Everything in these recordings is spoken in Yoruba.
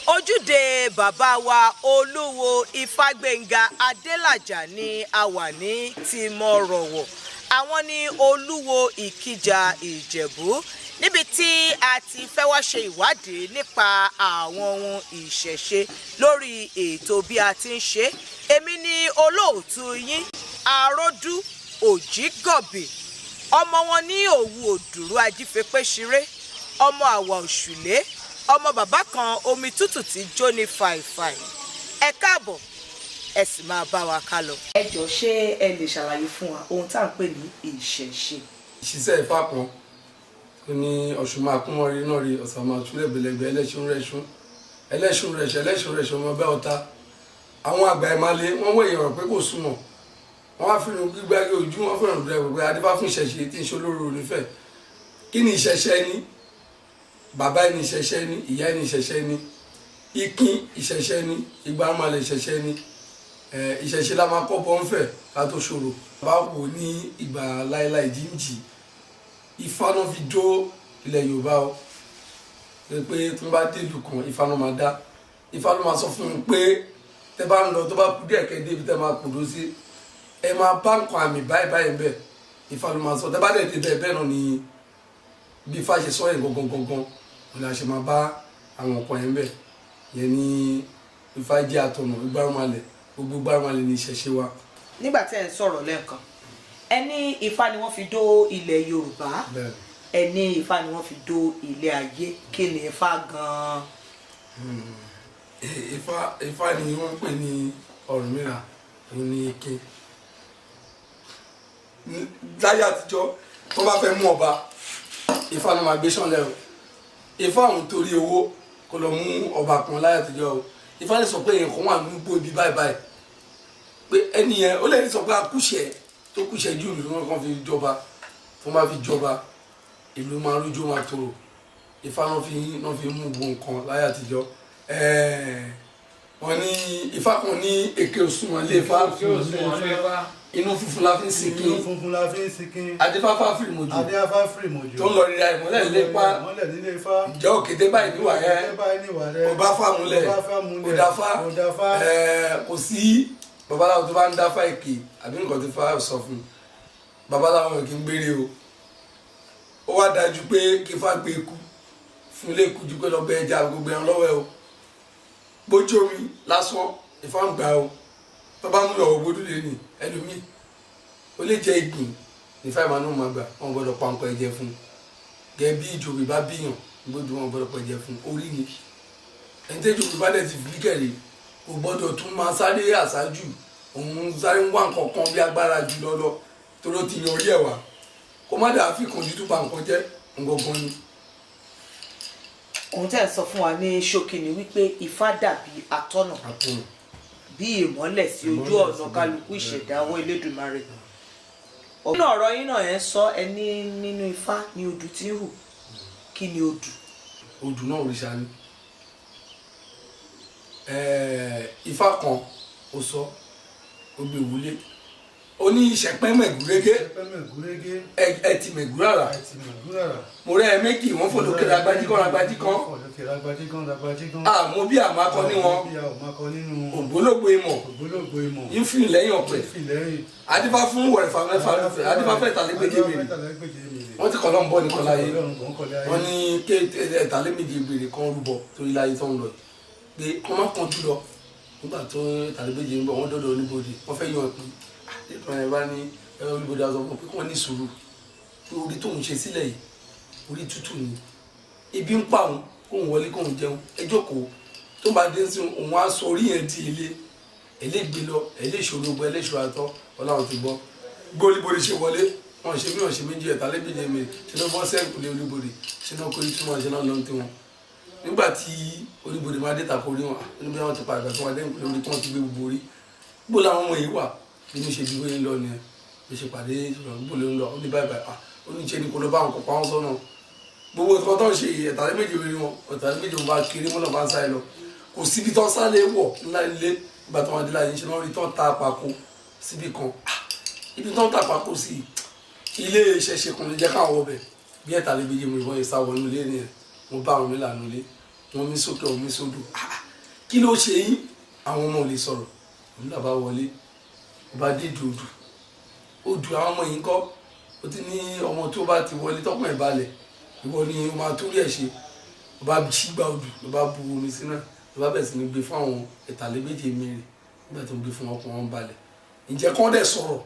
ojúde bàbá wa olúwo Ifágbénga Adélàjà ni a wà ní Tìmọ̀rọ̀wọ̀. Àwọn ni olúwo Ìkìjà Ìjẹ̀bú níbi tí a ti fẹ́ wá ṣe ìwádìí nípa àwọn ohun ìṣẹ̀ṣe lórí ètò bí a ti ń ṣe. Èmi ni olóòtú yín Aródú Òjígọ̀bì, ọmọ wọn ní Òwu Òdùrú Ajífẹ́pẹ́ṣiré, ọmọ àwà òṣùlé, ọmọ bàbá kan omi tútù tí jóni fàìfàì. Ẹ káàbọ̀, ẹ sì máa bá wa ká lọ. Ẹ jọ̀ọ́ ṣé ẹ lè ṣàlàyé fún wa ohun tá à ń pè ní ìṣẹ̀ṣe? Ìṣiṣẹ́ Ifá kan ó ní ọ̀ṣun máa kún mọ́rí náà rí ọ̀sán máa túlẹ̀ bẹ̀lẹ̀gbẹ̀ ẹlẹ́ṣun rẹ̀ṣẹ̀ ọmọ bẹ́ẹ̀ ọ̀tá. Àwọn àgbà ìmàle wọ́n wọ èèyàn pé kò súnmọ́, wọ́n á fìrùn gbígbá ojú wọn fẹ́ràn rẹ̀ pé adífá fún ìṣẹ̀ṣe tí ń ṣe olóró onífẹ̀. Kí ni ìṣẹ̀ṣe ni? Bàbá ẹni ìṣẹ̀ṣe ni, ìyá ẹni ìṣẹ̀ṣe ni, ìkín ìṣẹ̀ṣe ni, ìgbàmọ̀lẹ̀ ìṣẹ̀ṣe ni. Ìṣẹ̀ṣe la máa kọ́ bọ́ ń fẹ̀ ká tó ṣòro. Báwo ní ìgbà láéláé jíǹjì Ifá náà fi dó ilẹ̀ Yorùbá o, pé tí wọ́n bá dé ìlú kan Ifá náà máa dá. Ifá ló máa sọ fún un pé tẹ bá ń lọ tó bá kú díẹ̀ kẹ́ débi tẹ máa kùdó sí, ẹ máa bá nǹkan àmì báyìí bẹ́ẹ̀. Ifá ló máa sọ tẹ bá dẹ̀ dé bẹ́ẹ̀ náà ni bí Ifá ṣe sọ yẹn gangan ni a ṣe máa bá àwọn nǹkan yẹn bẹ́ẹ̀. Yẹn ni Ifá jẹ́ àtọ̀nà Ìgbárùmọ̀lẹ̀, gbogbo Ìgbárùmọ̀lẹ̀ ni ìṣẹ̀ṣe wa. Nígbà tí ẹ ń sọ̀rọ̀ lẹ́ẹ̀kan, ẹ ní Ifá ni wọ́n fi dó ilẹ̀ Yorùbá, ẹ ní Ifá ni wọ́n fi dó ilẹ̀ ayé. Kí ni Ifá gan-an? Ifá ni wọ́n ń pè ní Ọ̀rúnmìlà, òun ni Ike. Láyé àtijọ́ tó bá fẹ́ mú ọba, Ifá ló máa gbé ṣánlẹ̀ o. Ifá òun torí owó kó lọ mú ọba kan láyé àtijọ́ o. Ifá lè sọ pé nǹkan wà ní gbogbo ibi báyìí pé ẹni yẹn ó lè sọ pé akúṣẹ̀ tó kúṣẹ̀ jù ìlú wọn kan fi jọba, tó máa fi jọba ìlú máa rújú máa tòrò. Ifá náà fi mú gbogbo nǹkan láyé àtijọ́. Wọ́n ní Ifá kan ní èké òṣùwọ̀n lé Ifá, inú funfun la fi ń sinkin, adífáfá fìrìmọ̀jù tó ń lọ rírà ìmọ́lẹ̀ nílé Ifá, ìjọ òkété báyìí níwà rẹ̀, ọba fámúlẹ̀, ọ̀dáfá, kò sí babaláwo tó bá ń dáfá èké àbí nǹkan tó fà sọ fún babaláwo kì í gbére o. Ó wá dájú pé kí Ifá gbé ikú fún ilé ikú ju pé lọ bẹ ẹja gbogbo ẹran lọ́wọ́ ẹ o. Bójú omi lásán Ifá ń gbà o. Tó bá mú ìyàwó gbódú lé ní ẹlòmíì ó lè jẹ ìgbìn ní Ifá ìmọ̀ náà máa gbà, wọn gbọ́dọ̀ pa nǹkan ẹ̀jẹ̀ fún un. Gẹ́gẹ́ bí ìjòyè bá bíyàn gbódú wọn gbọ́dọ̀ pa ẹ̀jẹ̀ fún un, orí ni. Ẹni tí ìjòyè bá dẹ̀ ti fi kẹ̀lé kò gbọ́dọ̀ tún máa sáré àṣájù, òun sáré ń wá nǹkan kan bí agbára jù lọ́lọ́ tó ló ti yan orí ẹ̀ wá kó má dàá fi kàn jù tó ba nǹkan jẹ́ ngangan ni. Ohun tẹ́ ẹ sọ fún wa ní ṣókí ni wípé Ifá dàbí atọ́nà, bí ìmọ́lẹ̀ sí ojú ọ̀nà kálukú ìṣẹ̀dá ọwọ́ Elédùmarè. Nínú ọ̀rọ̀ yín náà ẹ sọ ẹni nínú Ifá ni odù tí ń hù. Kí ni odù? Odù náà òrìṣà ni. Ifá kan ó sọ ó gbé wúlé, ó ní ìṣẹ̀pẹ́ mẹ̀gúrégé ẹtì mẹ̀gúràrà, mo rẹ́ ẹ méjì wọ́n fò lókè ragbájí kan àmọ́ bí àmọ́ akọ ní wọn ògbólógbò ìmọ̀ ìfìn lẹ́yìn ọ̀pẹ adífá fún wọ̀rẹ̀fà mẹ́fà lọ́fẹ̀ adífá fẹ́ tàlégbèjì mèrè wọ́n ti kọ́ lọ́n bọ́ nìkan láyé wọ́n ní ké tàlégbèjì mèrè kan rúbọ torí láyé tó ń lọ pé wọ́n má kàn jù lọ nígbà tó tàlégbèjì ń bọ̀ wọ́n dọ́dọ̀ oníbodè wọ́n fẹ́ yan ìpín nítorí ẹ bá ní olùbodè aṣọ fún pé kí wọ́n ní sùúrù pé orí tóun ṣe sílẹ̀ yìí orí tútù ni ibi ń pa òun kóun wọlé kóun jẹun ẹ jókòó tó bá dé sí òun á sọ orí yẹn di elégbé lọ eléṣòro gbọ eléṣòro àtọ ọláwọn ti gbọ́ gbólíbodè ṣe wọlé wọn ṣe bí wọn ṣe méjì ẹ̀ta lébèjì mi ṣe náà bọ́ sẹ́ẹ̀kù lé olúbodè ṣe náà kó ìtumọ̀ ṣe náà lọ́n tí wọn nígbà tí olúbodè máa dé tako orí wọn níbi wọn ti pa àgbà tí wọn dé lórí tí wọn ti gbé gbogbo orí gbó làwọn ọmọ yìí wà nínú ṣe bí wọ́n ń lọ ni ẹ bí ṣe pàdé ìṣòro gbó ló ń lọ ó ní báyìí ó ní ṣe ni kò lọ bá àwọn kọ̀ọ̀pá wọn sọ́nà gbogbo ìtọ́ tó ń ṣe ẹ̀tàlẹ́ méjì orí wọn ẹ̀tàlẹ́ méjì wọn bá kiri mọ́nà bá ń sáré lọ kò síbi tó sáré wọ̀ ńlá ilé ìgbà tó wọn dé láyé ṣe náà rí tó ń ta àpapọ̀ síbi kan ibi tó ń ta àpapọ̀ sí ilé ìṣẹ̀ṣe kan lè jẹ́ káwọn ọbẹ̀ bí ẹ̀tàlẹ́ méjì mo ìbọn ìsáwọ̀ nílé nìyẹn mo bá àwọn mi là nílé wọn mi sókè wọn mi sódò kí ló ṣe yín àwọn ọmọ ò lè sọ̀rọ̀ òun làbá wọlé ó bá dé dòdò odò àwọn ọmọ yìí kọ́ ó ti ní ọmọ tó bá ti wọlé tọkàn ẹ̀ balẹ̀ ìwọ ni ó máa torí ẹ̀ ṣe ó bá ṣígbà odò ló bá bu omi sínú ẹ̀ ló bá bẹ̀rẹ̀ sí ní gbé fún àwọn ẹ̀tàlélẹ́gbẹ̀je mẹ́rin nígbà tó ń gbé fún ọkùnrin wọn balẹ̀ ǹjẹ́ kọ́ dẹ̀ sọ̀rọ̀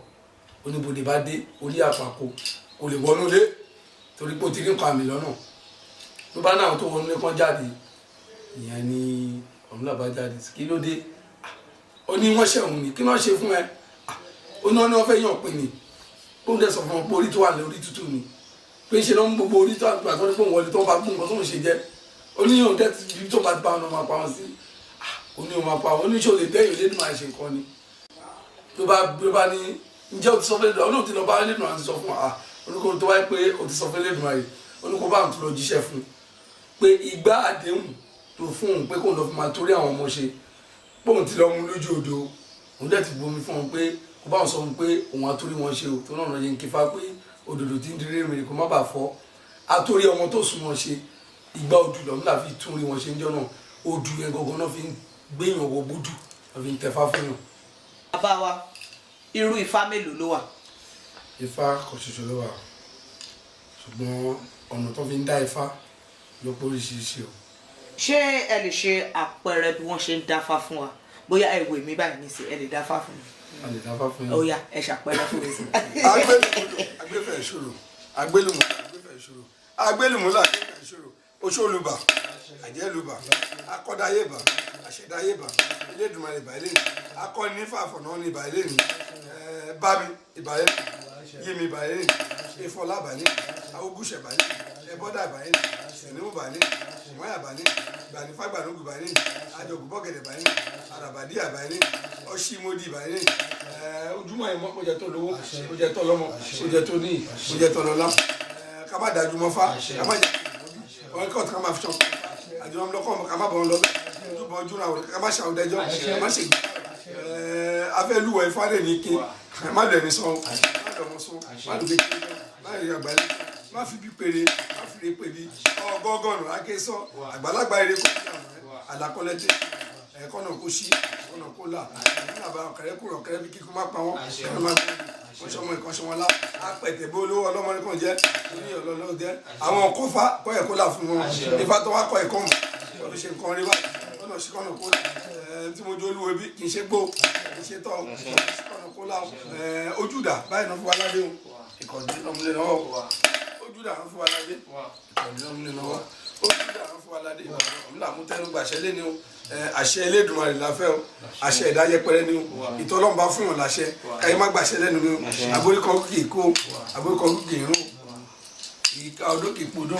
oníbodè bá dé orí àpapọ̀ kò lè wọnú lé torí pé ó ti rí nǹkan àmì lọ́nà ló bá náà tó wọnú lé kán jáde ìyẹn ni ọ̀hún làbá jáde kí ló dé ó ní wọ́n ṣẹ̀hún ni kí wọ́n ṣe fún ẹ ó ní wọ́n fẹ́ yàn pé ni ó ń dẹ̀ sọ fún wọn pé orí tó wà ní orí tútù ni pé ṣe ló ń gbogbo orí tó àgbà tó ní pé òun wọlé tó ń bá gbó nǹkan tó ń ṣe jẹ́ ó ní yóò dẹ́ ibi tó bá ti bá wọn máa pa wọn sí ó ní wọn máa pa wọn ó ní ṣòlè dẹ́yìn lé ní máa ṣe nǹkan ni ló bá ní ǹjẹ́ o ti sọ fún lẹ́dùn olóòtú lọ bá lẹ́dùn àti sọ fún wa olùkọ́ tó wáyé pé o ti sọ fún lẹ́dùn àyè olùkọ́ bá ń tún lọ jíṣẹ́ fún pé ìgbà àdéhùn tó fún òun pé kóun lọ fi máa torí àwọn ọmọ ṣe póun ti lọ mú lójú odò òun dẹ̀ ti bomi fún wọn pé kó bá wọn sọ fún pé òun àtórí wọn ṣe o tó náà yẹn kí fa pé òdòdó ti ń dirí rèmèrè kó má bàa fọ́ àtórí ọmọ tó sùn wọn ṣe ìgbà odù lọ́mú là fi tún rí wọn ṣe ń jọ náà odù yẹn gangan náà fi ń gbéyàn wọ bódù wọn fi ń tẹfá fún yàn. bàbá wa irú ifá mélòó ló wà. ifá kan ṣoṣo ló wà ṣùgbọ́n ọ̀nà tó fi ń dá ifá ló pé oríṣiríṣi o. ṣé ẹ lè ṣe àpẹẹrẹ bí wọ́n ṣe ń dáfá fún wa bóyá ẹ wò mí báyìí nísìnyí ẹ lè dáfá fún mi. a lè dáfá fún yín. ó yá ẹ ṣàpẹẹrẹ fún mi sí. agbẹ́fẹ̀ ìṣòro agbélùmọ̀ agbẹ́fẹ̀ ìṣòro agbélùmọ̀lá agbẹ́fẹ̀ ìṣòro oṣoolùbà àjẹlùbà akọ́dáyébà àṣẹdáyébà Elédùmarè ìbà ilé ni akọni nífàfọ̀nà ní ìbà ilé ni bámi ìbà ilé ni yémi ìbà ilé ni ìfọlá ìbà ilé ni awogúnṣẹ̀ ìbà ilé ni ẹbọ́dà ìbà ilé ni ẹ̀níwó ìbà ilé ni ìmọ̀ọ́yà ìbà ilé ni ìgbànífàgbànúgù ìbà ilé ni àjọgùbọ́gẹ̀dẹ̀ ìbà ilé ni àràbàdí ìbà ilé ni ọṣímọdì ìbà ilé ni ojúmọ́ ẹ̀mọ́ kó jẹ́ tó lówó kó jẹ́ tó lọ́mọ kó jẹ́ tó níyì kó jẹ́ tó lọ́lá ká má dájú mọ́ fá ká má jẹ́ wọn kọ́ ọ̀tún ká máa fi sọ àjọyọ̀ ọmọlọ́kọ́ ká má bọ̀ ọ́ lọ ojúbọ ojúra wọlé ká má ṣàwọn dẹjọ́ ká má ṣe afẹ́lúwẹ̀ ìfádẹ́ ní kí má lẹ̀ ní sọ má lọ̀ mọ́ sọ má lù kékeré má lè àgbálẹ̀ má fi bí péré má fi lè pèbí ọgọ́gọ́nù aké sọ àgbàlagbà eré kó fi àwọn àlàkọ́lẹ́tẹ̀ kọ́nà kó ṣí kọ́nà kó là ní àbá ọ̀kẹ́rẹ́ kúrò ọ̀kẹ́rẹ́ bí kíkú má pa wọ́n kọ́nà má gbé wọ́n ṣọmọ ìkànṣọ́ wọn lá apẹ̀tẹ̀ bó olówó ọlọ́mọ nìkan jẹ́ oní ọlọ́lọ́ jẹ́ àwọn kọ́fà kọ́ ẹ̀kọ́ là fún wọn ìfà tó wá kọ́ ẹ̀kọ́ mọ̀ ọdún ṣe nǹkan rí báyìí kọ́nà ṣí kọ́nà kó là tí mo jẹ́ olúwo bí kì í ṣe gbó kì í ṣe tọ́ kọ́nà kó là ojúdà báyìí náà fún wa ládé o ìkọ̀dé lọ́múlẹ̀ náà ojúdà náà fún wa ládé ìkọ̀dé lọ́múlẹ̀ náà ojúdà náà fún wa ládé ọ̀múlà mú tẹ́nu gbàṣẹ́ lé ní o àṣẹ Elédùmarè láfẹ́ o àṣẹ ẹ̀dá yẹpẹrẹ ni o ìtọ́lọ́mùbá fún yàn láṣẹ káyé má gbàṣẹ lẹ́nu ni o àbóríkọ kì í kó àbóríkọ kì í rún ìka ọdún kì í podó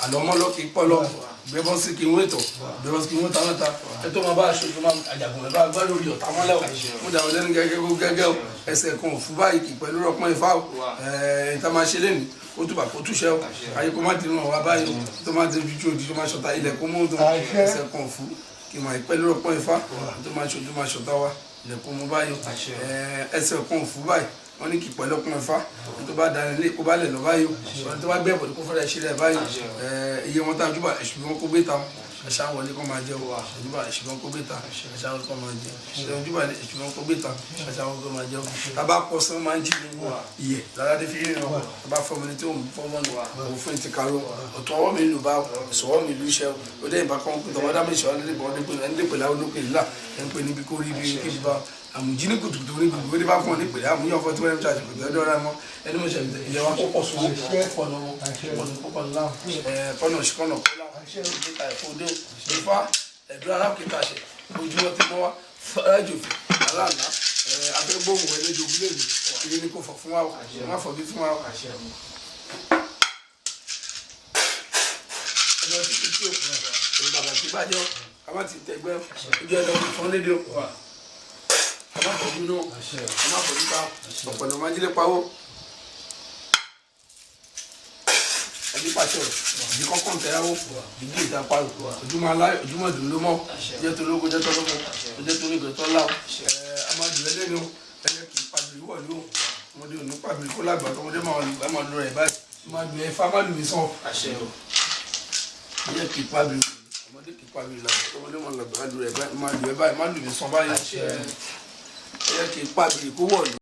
àlọ́mọ́lọ́ kì í pọ́lọ́ gbẹ́bọ́n sí kì í wé tọ̀ gbẹ́bọ́n sí kì í wé tán náà ẹ tó máa bá aṣọ tó máa àjàgùn ẹ̀ bá gbá lórí ọ̀tá mọ́lẹ̀ o mo dà wọ́n lẹ́nu gẹ́gẹ́ kó gẹ́gẹ́ o ẹsẹ̀ kan òfu báyìí kì í pẹ̀lú rọpọ́n ifá o ìta máa ṣe lẹ́nu kó túbà kó túṣẹ́ o ayé kó má dín náà wá báyìí tó má dín ojú òdì tó má ṣọta ilẹ̀ kó mú ẹsẹ̀ kan òfu kì í máa ìpẹ́ lórí ọpọ́n ifá tó máa ṣojú máa ṣọ̀tá wa ilẹ̀kùn mú báyìí ẹsẹ̀ kan òfu báyìí wọ́n ní kì í pẹ̀lú ọpọ́n ifá tó bá darí ilé kó bá lẹ̀ lọ báyìí tó bá gbẹ́ bọ̀dé kó fẹ́rẹ̀ ṣe rẹ̀ báyìí iye wọn tá a júbà èṣù wọn kó gbé ta ẹ̀ṣá wọlé kó máa jẹ́ o ìjúbà èṣù wọn kó gbé ta ẹ̀ṣá wọlé kó máa jẹ́ ìjúbà èṣù wọn kó gbé ta ẹ̀ṣá wọlé kó máa jẹ́ o tábà pọ̀ sí wọn máa ń jí iyẹ̀ láládé fi rí wọn tábà fọmọ ní tí òun fọmọ nù òfin ti karo ọ̀tún ọwọ́ mi lù bá ìṣọwọ́ mi lù iṣẹ́ o dé ìbá kan pé tọwọ́ dá mi ìṣọwọ́ ẹni pè láwọn olókè ńlá ẹni pè níbi kó rí ibi kí bá àmùjíní kùtùkùtù ní gbogbo ní bá fún ọ ní pèlè àmúyọ ọfọ tí wọn ń ṣàṣì kùtù ẹdọ rẹ mọ ẹni mo ṣe ilẹ̀ wa kókò sówó kókò lọ́wọ́ kókò ńlá kọ́nà ṣìkọ́nà kọ́lá ìdíkà ìfowódé ìfá ẹ̀dùn arákùnrin àṣẹ ojú wọn ti mọ́ wá fẹ́rẹ́jòfin aláàlá afẹ́gbóhùn ẹlẹ́jọ ògúnlẹ̀ mi ìrè ni kò fọ̀ fún wa má fọ̀ bí fún wa. ẹ̀dọ̀ títí tí o èrò bàbá tí bá jẹ́ ká má ti tẹ̀gbẹ́ ojú ẹ̀dọ̀ fún lédè o ọmọ àfọ̀jú náà ọmọ àfọ̀jú ká ọ̀pọ̀lọpọ̀ máa jílé pawó ẹbí pàṣẹ ìdí kọ́kọ́ ntẹ̀yàwó ìdí ìta parò ojúmọ́ aláyọ̀ ojúmọ́ ìdùnnú mọ́ jẹ́ tó lóko jẹ́ tó lóko jẹ́ tó lóko tó láwọ̀ amadu ẹlẹ́ni o ẹlẹ́ kì í pàbírí wọ̀ ní o ọmọdé ò ní pàbírí kó lágbà ọmọdé máa lọ rẹ̀ báyìí máa gbé ẹfá má lù mí sàn ẹlẹ́ kì í pàbírí ọmọdé kì í pa abiri làbọ̀ ọmọdé máa lù ẹ báyìí má lù mí sàn báyìí ẹ yẹ kí n pa abiri kó wọ̀ lù.